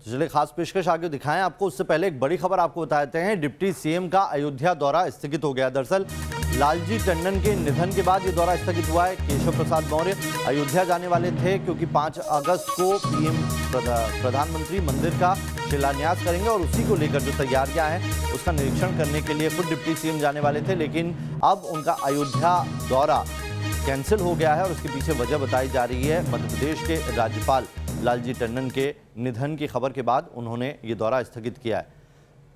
तो चलिए खास पेशकश आगे दिखाएं आपको। उससे पहले एक बड़ी खबर आपको बता देते हैं। डिप्टी सीएम का अयोध्या दौरा स्थगित हो गया। दरअसल लालजी टंडन के निधन के बाद ये दौरा स्थगित हुआ है। केशव प्रसाद मौर्य अयोध्या जाने वाले थे क्योंकि 5 अगस्त को पीएम प्रधानमंत्री मंदिर का शिलान्यास करेंगे और उसी को लेकर जो तैयारियां हैं उसका निरीक्षण करने के लिए खुद डिप्टी सीएम जाने वाले थे। लेकिन अब उनका अयोध्या दौरा कैंसिल हो गया है और उसके पीछे वजह बताई जा रही है मध्य प्रदेश के राज्यपाल लालजी टंडन के निधन की खबर के बाद उन्होंने ये दौरा स्थगित किया है।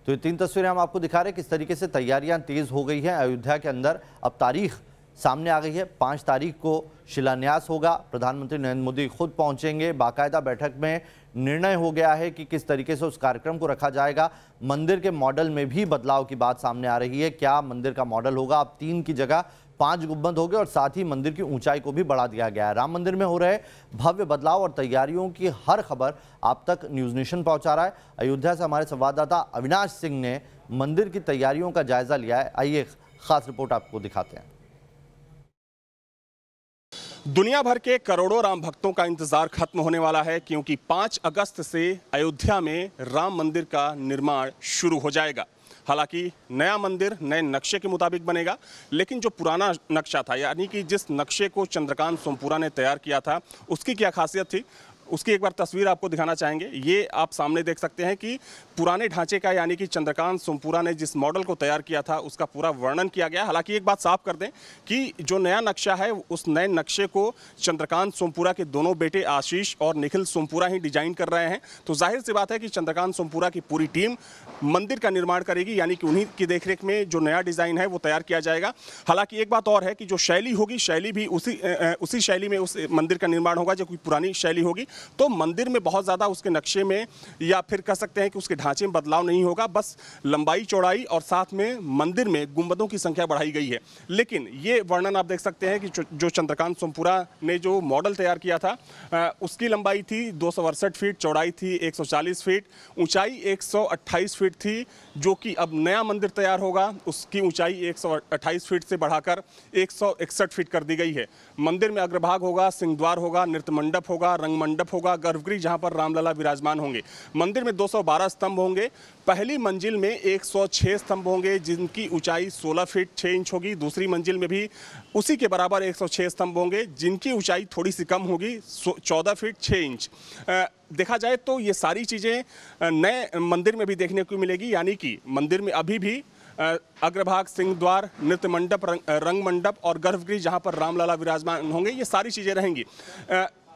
तो ये 3 तस्वीरें हम आपको दिखा रहे हैं किस तरीके से तैयारियां तेज हो गई हैं अयोध्या के अंदर। अब तारीख सामने आ गई है। 5 तारीख को शिलान्यास होगा। प्रधानमंत्री नरेंद्र मोदी खुद पहुंचेंगे। बाकायदा बैठक में निर्णय हो गया है कि किस तरीके से उस कार्यक्रम को रखा जाएगा। मंदिर के मॉडल में भी बदलाव की बात सामने आ रही है। क्या मंदिर का मॉडल होगा? अब 3 की जगह 5 गुंबद हो गए और साथ ही मंदिर की ऊंचाई को भी बढ़ा दिया गया है। राम मंदिर में हो रहे भव्य बदलाव और तैयारियों की हर खबर आप तक न्यूज़ नेशन पहुंचा रहा है। अयोध्या से हमारे संवाददाता अविनाश सिंह ने मंदिर की तैयारियों का जायजा लिया है। आइए खास रिपोर्ट आपको दिखाते हैं। दुनिया भर के करोड़ों राम भक्तों का इंतजार खत्म होने वाला है क्योंकि 5 अगस्त से अयोध्या में राम मंदिर का निर्माण शुरू हो जाएगा। हालांकि नया मंदिर नए नक्शे के मुताबिक बनेगा, लेकिन जो पुराना नक्शा था, यानी कि जिस नक्शे को चंद्रकांत सोमपुरा ने तैयार किया था, उसकी क्या खासियत थी, उसकी एक बार तस्वीर आपको दिखाना चाहेंगे। ये आप सामने देख सकते हैं कि पुराने ढांचे का, यानी कि चंद्रकांत सोमपुरा ने जिस मॉडल को तैयार किया था उसका पूरा वर्णन किया गया। हालांकि एक बात साफ कर दें कि जो नया नक्शा है उस नए नक्शे को चंद्रकांत सोमपुरा के दोनों बेटे आशीष और निखिल सोमपुरा ही डिजाइन कर रहे हैं। तो जाहिर सी बात है कि चंद्रकांत सोमपुरा की पूरी टीम मंदिर का निर्माण करेगी, यानी कि उन्हीं की देखरेख में जो नया डिजाइन है वो तैयार किया जाएगा। हालांकि एक बात और है कि जो शैली होगी, शैली भी उसी शैली में उस मंदिर का निर्माण होगा जो कोई पुरानी शैली होगी। तो मंदिर में बहुत ज़्यादा उसके नक्शे में या फिर कह सकते हैं कि उसके ढांचे में बदलाव नहीं होगा, बस लंबाई चौड़ाई और साथ में मंदिर में गुंबदों की संख्या बढ़ाई गई है। लेकिन ये वर्णन आप देख सकते हैं कि जो चंद्रकांत सोमपुरा ने जो मॉडल तैयार किया था उसकी लंबाई थी 268 फीट, चौड़ाई थी 140 फीट, ऊंचाई 128 फीट थी। जो कि अब नया मंदिर तैयार होगा उसकी ऊंचाई 128 फीट से बढ़ाकर 161 फीट कर दी गई है। मंदिर में अग्रभाग होगा, सिंहद्वार होगा, नृत्य मंडप होगा, रंग मंडप होगा, गर्भगृह जहां पर रामलला विराजमान होंगे। मंदिर में 212 स्तंभ होंगे। पहली मंजिल में 106 स्तंभ होंगे जिनकी ऊंचाई 16 फीट 6 इंच होगी। दूसरी मंजिल में भी उसी के बराबर 106 स्तंभ होंगे जिनकी ऊंचाई थोड़ी सी कम होगी, 14 फीट 6 इंच। देखा जाए तो ये सारी चीज़ें नए मंदिर में भी देखने को मिलेगी, यानी कि मंदिर में अभी भी अग्रभाग, सिंहद्वार, नृत्य मंडप, रंग मंडप और गर्भगृह जहां पर रामलला विराजमान होंगे, ये सारी चीज़ें रहेंगी।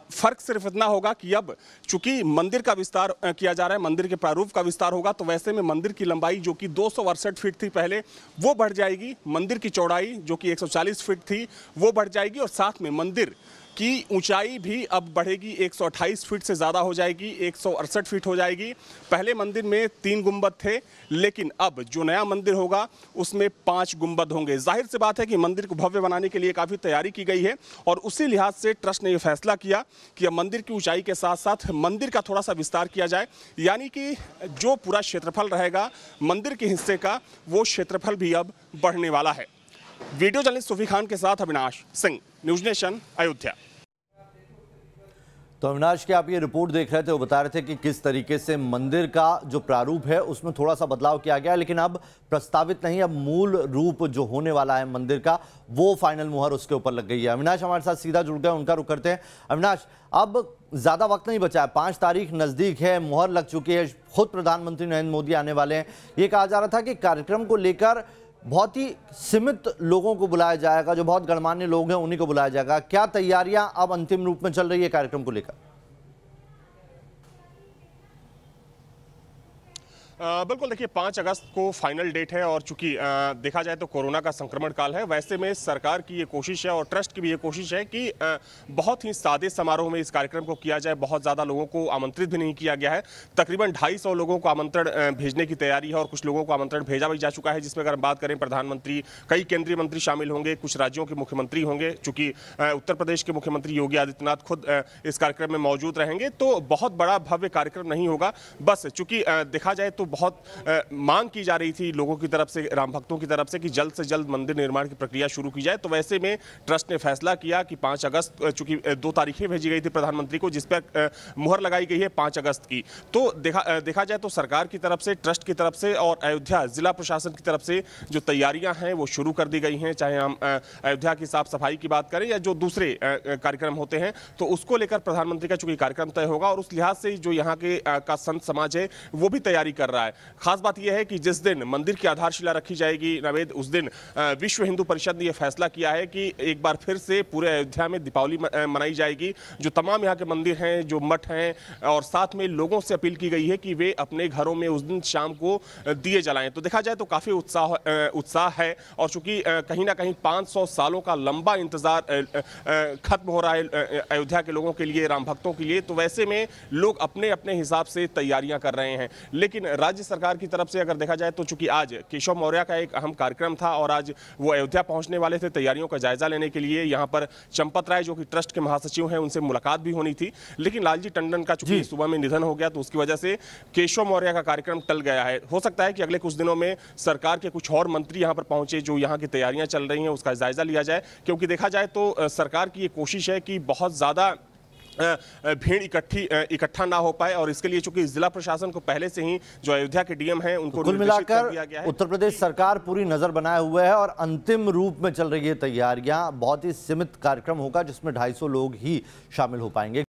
फर्क सिर्फ इतना होगा कि अब चूंकि मंदिर का विस्तार किया जा रहा है, मंदिर के प्रारूप का विस्तार होगा, तो वैसे में मंदिर की लंबाई जो कि 268 फीट थी पहले, वो बढ़ जाएगी। मंदिर की चौड़ाई जो कि 140 फीट थी वो बढ़ जाएगी और साथ में मंदिर की ऊंचाई भी अब बढ़ेगी, 128 फीट से ज़्यादा हो जाएगी, 168 फीट हो जाएगी। पहले मंदिर में 3 गुंबद थे, लेकिन अब जो नया मंदिर होगा उसमें 5 गुंबद होंगे। जाहिर सी बात है कि मंदिर को भव्य बनाने के लिए काफ़ी तैयारी की गई है और उसी लिहाज से ट्रस्ट ने यह फैसला किया कि अब मंदिर की ऊंचाई के साथ साथ मंदिर का थोड़ा सा विस्तार किया जाए, यानी कि जो पूरा क्षेत्रफल रहेगा मंदिर के हिस्से का, वो क्षेत्रफल भी अब बढ़ने वाला है। वीडियो जर्नलिस्ट सूफी खान के साथ अविनाश सिंह, न्यूज़ नेशन, अयोध्या। तो अविनाश की आप ये रिपोर्ट देख रहे थे, वो बता रहे थे कि किस तरीके से मंदिर का जो प्रारूप है उसमें थोड़ा सा बदलाव किया गया, लेकिन अब प्रस्तावित नहीं, अब मूल रूप जो होने वाला है मंदिर का वो फाइनल मुहर उसके ऊपर लग गई है। अविनाश हमारे साथ सीधा जुड़ गए, उनका रुख करते हैं। अविनाश, अब ज़्यादा वक्त नहीं बचा है, 5 तारीख नज़दीक है, मुहर लग चुकी है, खुद प्रधानमंत्री नरेंद्र मोदी आने वाले हैं। ये कहा जा रहा था कि कार्यक्रम को लेकर बहुत ही सीमित लोगों को बुलाया जाएगा, जो बहुत गणमान्य लोग हैं उन्हीं को बुलाया जाएगा। क्या तैयारियां अब अंतिम रूप में चल रही है कार्यक्रम को लेकर? बिल्कुल, देखिए 5 अगस्त को फाइनल डेट है और चूंकि देखा जाए तो कोरोना का संक्रमण काल है, वैसे में सरकार की ये कोशिश है और ट्रस्ट की भी ये कोशिश है कि बहुत ही सादे समारोह में इस कार्यक्रम को किया जाए। बहुत ज़्यादा लोगों को आमंत्रित भी नहीं किया गया है। तकरीबन 250 लोगों को आमंत्रण भेजने की तैयारी है और कुछ लोगों को आमंत्रण भेजा भी जा चुका है, जिसमें अगर हम बात करें प्रधानमंत्री, कई केंद्रीय मंत्री शामिल होंगे, कुछ राज्यों के मुख्यमंत्री होंगे। चूँकि उत्तर प्रदेश के मुख्यमंत्री योगी आदित्यनाथ खुद इस कार्यक्रम में मौजूद रहेंगे, तो बहुत बड़ा भव्य कार्यक्रम नहीं होगा। बस चूँकि देखा जाए तो बहुत मांग की जा रही थी लोगों की तरफ से, राम भक्तों की तरफ से, कि जल्द से जल्द मंदिर निर्माण की प्रक्रिया शुरू की जाए। तो वैसे में ट्रस्ट ने फैसला किया कि 5 अगस्त, चूंकि 2 तारीखें भेजी गई थी प्रधानमंत्री को जिस पर मुहर लगाई गई है 5 अगस्त की, तो देखा जाए तो सरकार की तरफ से, ट्रस्ट की तरफ से और अयोध्या जिला प्रशासन की तरफ से जो तैयारियां हैं वो शुरू कर दी गई हैं। चाहे हम अयोध्या की साफ सफाई की बात करें या जो दूसरे कार्यक्रम होते हैं, तो उसको लेकर प्रधानमंत्री का चूंकि कार्यक्रम तय होगा और उस लिहाज से जो यहाँ के का संत समाज है वो भी तैयारी कर रहा है। खास बात यह है कि जिस दिन मंदिर की आधारशिला रखी जाएगी नवेद, उस दिन विश्व हिंदू परिषद ने यह फैसला किया है कि एक बार फिर से पूरे अयोध्या में दीपावली मनाई जाएगी। जो तमाम यहाँ के मंदिर हैं, जो मठ हैं, और साथ में लोगों से अपील की गई है कि वे अपने घरों में उस दिन शाम को दिए जलाएं। तो देखा जाए तो काफी उत्साह है और चूंकि कहीं ना कहीं 500 सालों का लंबा इंतजार खत्म हो रहा है अयोध्या के लोगों के लिए, राम भक्तों के लिए, तो वैसे में लोग अपने अपने हिसाब से तैयारियां कर रहे हैं। लेकिन राज्य सरकार की तरफ से अगर देखा जाए तो चूंकि आज केशव मौर्य का एक अहम कार्यक्रम था और आज वो अयोध्या पहुंचने वाले थे तैयारियों का जायजा लेने के लिए। यहां पर चंपत राय जो कि ट्रस्ट के महासचिव हैं, उनसे मुलाकात भी होनी थी, लेकिन लालजी टंडन का चूंकि सुबह में निधन हो गया तो उसकी वजह से केशव मौर्य का कार्यक्रम टल गया है। हो सकता है कि अगले कुछ दिनों में सरकार के कुछ और मंत्री यहां पर पहुंचे, जो यहां की तैयारियां चल रही हैं उसका जायजा लिया जाए, क्योंकि देखा जाए तो सरकार की ये कोशिश है कि बहुत ज्यादा भीड़ इकट्ठा ना हो पाए और इसके लिए चूंकि जिला प्रशासन को पहले से ही जो अयोध्या के डीएम हैं उनको कुल मिलाकर उत्तर प्रदेश सरकार पूरी नजर बनाए हुए है और अंतिम रूप में चल रही है तैयारियां। बहुत ही सीमित कार्यक्रम होगा जिसमें 250 लोग ही शामिल हो पाएंगे।